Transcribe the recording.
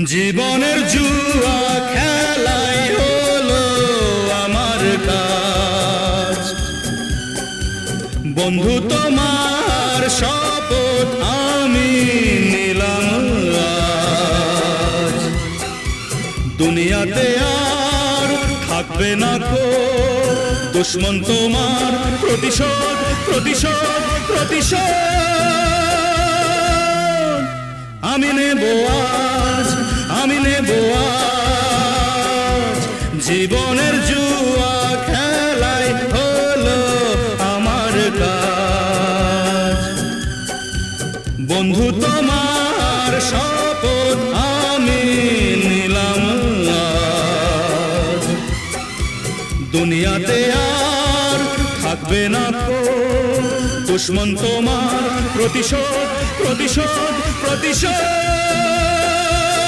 জীবনের জুয়া খেলাই হলো আমার কাজ। বন্ধু তোমার শপথ আমি নিলাম আজ। দুনিয়াতে আর থাকবে না কো দুশ্মন তোমার, প্রতিশোধ প্রতিশোধ প্রতিশোধ আমি নেব আজ, আমি নেব আজ। জীবনের জুয়া খেলাই হলো আমার কাজ। বন্ধু তোমার শপথ আমি নিলাম আজ। দুনিয়াতে আর থাকবে না কো দুশ্মন তোমার, প্রতিশোধ প্রতিশোধ প্রতিশোধ।